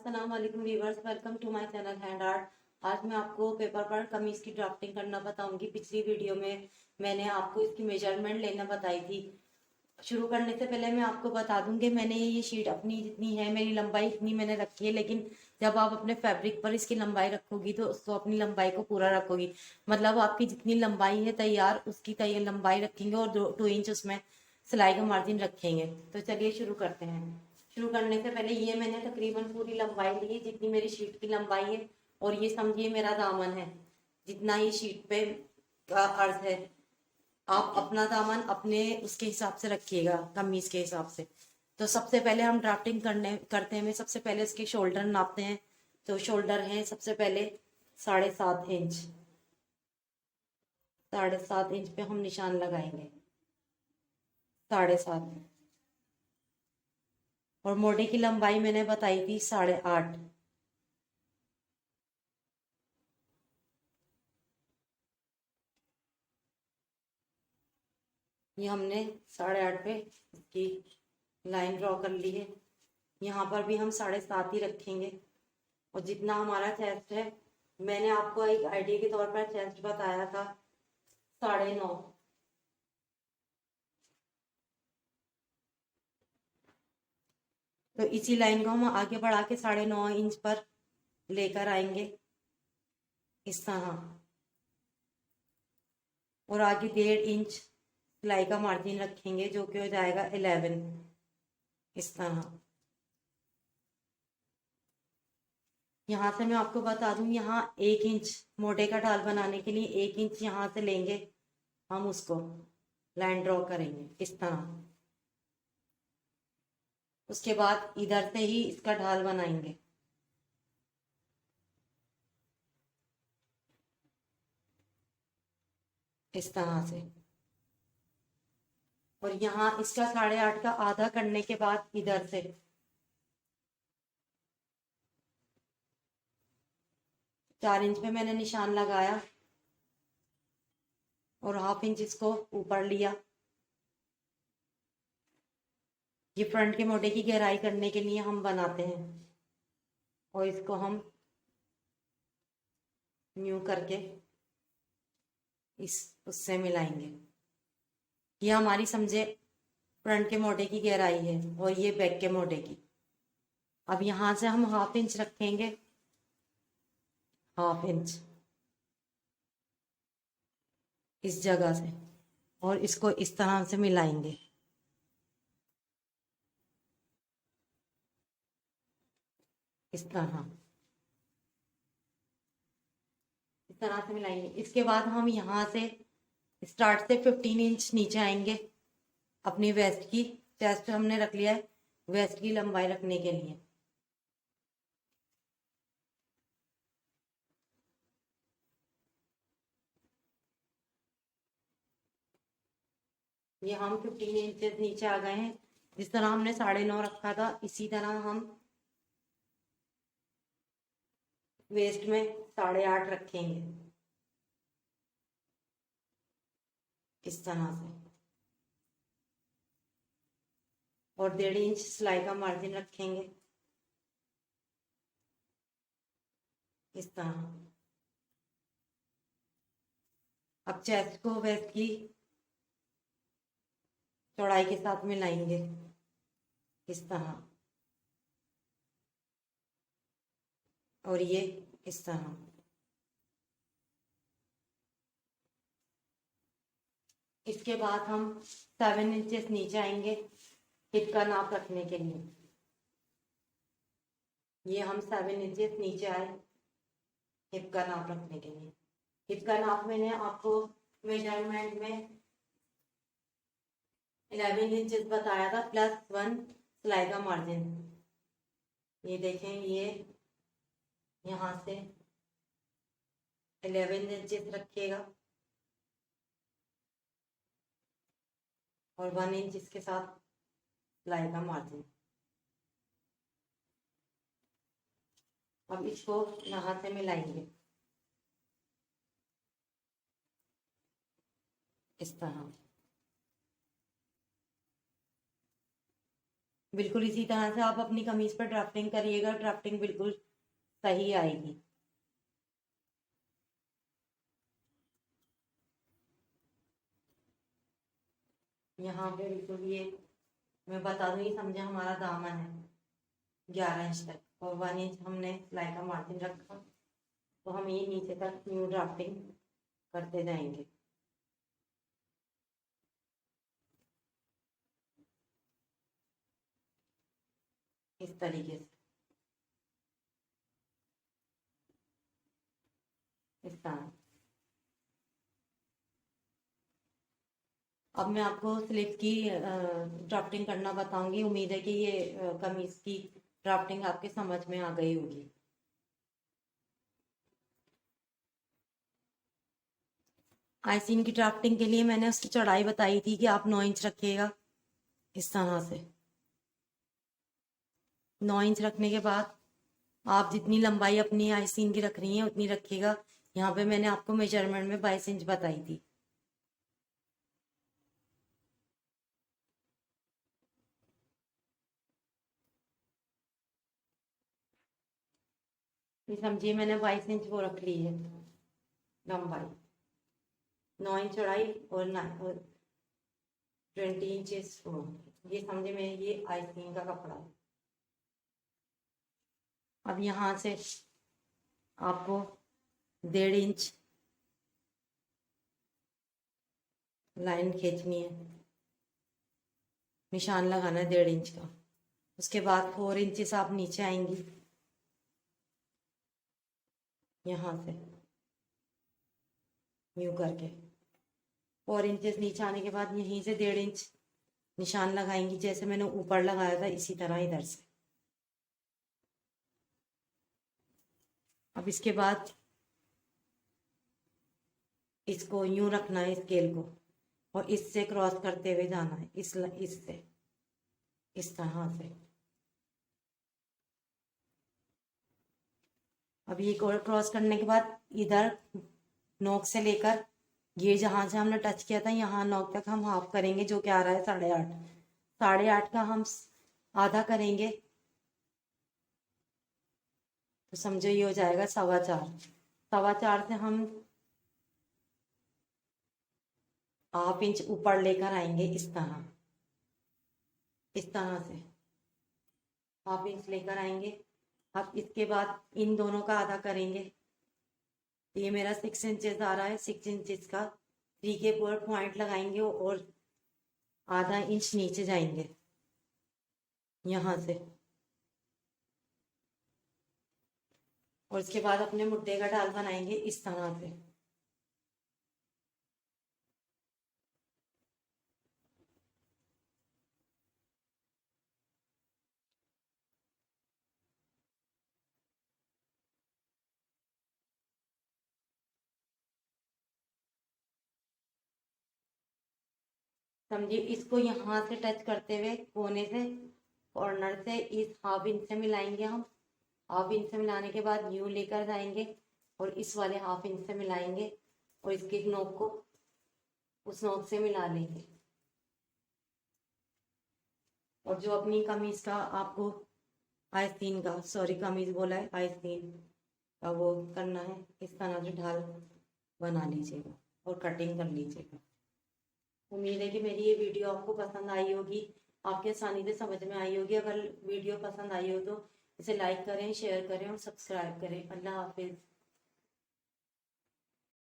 अस्सलाम वालेकुम viewers, welcome to my channel hand art. आज मैं आपको पेपर पर कमीज की ड्राफ्टिंग करना बताऊंगी। पिछली वीडियो में मैंने आपको इसकी मेजरमेंट लेना बताई थी। शुरू करने से पहले मैं आपको बता दूंगी, मैंने ये शीट अपनी जितनी है, मेरी लंबाई इतनी मैंने रखी है। लेकिन जब आप अपने फैब्रिक पर इसकी लंबाई रखोगी तो उसको अपनी लंबाई को पूरा रखोगी। मतलब आपकी जितनी लंबाई है तैयार, उसकी तैयार लंबाई रखेंगे और 2 इंच उसमें सिलाई का मार्जिन रखेंगे। तो चलिए शुरू करते हैं। शुरू करने से पहले ये मैंने तकरीबन पूरी लंबाई ली जितनी मेरी शीट की लंबाई है, और ये समझिए मेरा दामन है जितना ये शीट पे का अर्ज है। आप अपना दामन अपने उसके हिसाब से रखिएगा, कमीज के हिसाब से। तो सबसे पहले हम ड्राफ्टिंग करते हैं, सबसे पहले इसके शोल्डर नापते हैं। तो शोल्डर हैं सबसे पहले 7.5 इंच। 7.5 इंच पे हम निशान लगाएंगे, 7.5। और मोढे की लंबाई मैंने बताई थी 8.5। ये हमने 8.5 पे इसकी लाइन ड्रॉ कर ली है। यहाँ पर भी हम 7.5 ही रखेंगे। और जितना हमारा चेस्ट है, मैंने आपको एक आइडिया के तौर पर चेस्ट बताया था 9.5। तो इसी लाइन को हम आगे बढ़ा के 9.5 इंच पर लेकर आएंगे इस तरह। और आगे 1.5 इंच सिलाई का मार्जिन रखेंगे जो कि हो जाएगा 11 इस तरह। यहाँ से मैं आपको बता दूं, यहाँ 1 इंच मोटे का ढाल बनाने के लिए 1 इंच यहाँ से लेंगे, हम उसको लाइन ड्रॉ करेंगे इस तरह। उसके बाद इधर से ही इसका ढाल बनाएंगे इस तरह से। और यहाँ इसका 8.5 का आधा करने के बाद इधर से 4 इंच पे मैंने निशान लगाया और 1/2 इंच इसको ऊपर लिया। ये फ्रंट के मोटे की गहराई करने के लिए हम बनाते हैं। और इसको हम न्यू करके इस उससे मिलाएंगे। ये हमारी समझे फ्रंट के मोटे की गहराई है और ये बैक के मोटे की। अब यहाँ से हम 1/2 इंच रखेंगे, 1/2 इंच इस जगह से, और इसको इस तरह से मिलाएंगे इस तरह। इस तरह से मिलाएंगे। इसके बाद हम यहाँ से स्टार्ट से 15 इंच नीचे आएंगे अपनी वेस्ट की। चेस्ट हमने रख लिया है वेस्ट की लंबाई रखने के लिए। ये हम 15 इंच नीचे आ गए हैं। जिस तरह हमने 9.5 रखा था, इसी तरह हम वेस्ट में 8.5 रखेंगे इस तरह से। और 1.5 इंच सिलाई का मार्जिन रखेंगे इस तरह। अब चेस्ट को वेस्ट की चौड़ाई के साथ मिलाएंगे इस तरह। और ये इस तरह। इसके बाद हम 7 इंचेस नीचे आएंगे हिप का नाप रखने के लिए। ये हम 7 इंचेस नीचे आए हिप का नाप रखने के लिए। हिप का नाप मैंने आपको मेजरमेंट में 11 इंचेस बताया था, +1 सिलाई का मार्जिन। ये देखें, ये यहाँ से 11 इंचेस रखिएगा और 1 इंच इसके साथ सिलाई का मार्जिन। अब इसको यहाँ से मिलाएंगे इस तरह। बिल्कुल इसी तरह से आप अपनी कमीज पर ड्राफ्टिंग करिएगा, ड्राफ्टिंग बिल्कुल सही आएगी। यहाँ पे बिल्कुल ये मैं बता दूँ, ये समझे हमारा दामन है 11 इंच तक और 1 इंच हमने सिलाई का मार्जिन रखा, तो हम ये नीचे तक न्यू ड्राफ्टिंग करते जाएंगे। इस तरीके से, इस तरह। अब मैं आपको स्लीव की ड्राफ्टिंग करना बताऊंगी। उम्मीद है कि ये कमीज की ड्राफ्टिंग आपके समझ में आ गई होगी। आइसिंग की ड्राफ्टिंग के लिए मैंने उसकी चौड़ाई बताई थी कि आप 9 इंच रखिएगा, इस तरह से। 9 इंच रखने के बाद आप जितनी लंबाई अपनी आइसिंग की रख रही हैं उतनी रखिएगा। यहाँ पे मैंने आपको मेजरमेंट में 22 इंच बताई थी। ये समझिए मैंने 22 इंच वो रख ली है लंबाई, 9 इंच चौड़ाई और 20 इंचेस वो। ये समझे मैं ये आइसिंग का कपड़ा है। अब यहाँ से आपको 1.5 इंच लाइन खींचनी है, निशान लगाना है 1.5 इंच का। उसके बाद 4 इंचेस आप नीचे आएंगी यहाँ से यूं करके। 4 इंचेस नीचे आने के बाद यहीं से 1.5 इंच निशान लगाएंगी, जैसे मैंने ऊपर लगाया था इसी तरह इधर से। अब इसके बाद इसको यूं रखना है स्केल को, और इससे क्रॉस करते हुए जाना है, इससे इस तरह से। अब ये क्रॉस करने के बाद इधर नोक से लेकर ये जहां से हमने टच किया था यहाँ नोक तक हम हाफ करेंगे, जो कि आ रहा है 8.5। 8.5 का हम आधा करेंगे, तो समझो ये हो जाएगा 4.25। 4.25 से हम हाफ इंच ऊपर लेकर आएंगे, इस तरह से हाफ इंच लेकर आएंगे। अब इसके बाद इन दोनों का आधा करेंगे। ये मेरा 6 इंचेस आ रहा है, 6 इंचेस का 3 के पॉइंट लगाएंगे और आधा इंच नीचे जाएंगे यहाँ से, और इसके बाद अपने मुड्ढे का ढाल बनाएंगे इस तरह से। समझिए इसको यहाँ से टच करते हुए कोने से, कॉर्नर से इस हाफ इंच से मिलाएंगे हम। हाफ इंच से मिलाने के बाद यूं लेकर जाएंगे और इस वाले हाफ इंच से मिलाएंगे और इसके नोक को उस नोक से मिला लेंगे। और जो अपनी कमीज का आपको आस्तीन का, सॉरी कमीज बोला है, आस्तीन का वो करना है, इस तरह से ढाल बना लीजिएगा और कटिंग कर लीजिएगा। उम्मीद है कि मेरी ये वीडियो आपको पसंद आई होगी, आपके आसानी से समझ में आई होगी। अगर वीडियो पसंद आई हो तो इसे लाइक करें, शेयर करें और सब्सक्राइब करें। अल्लाह हाफिज।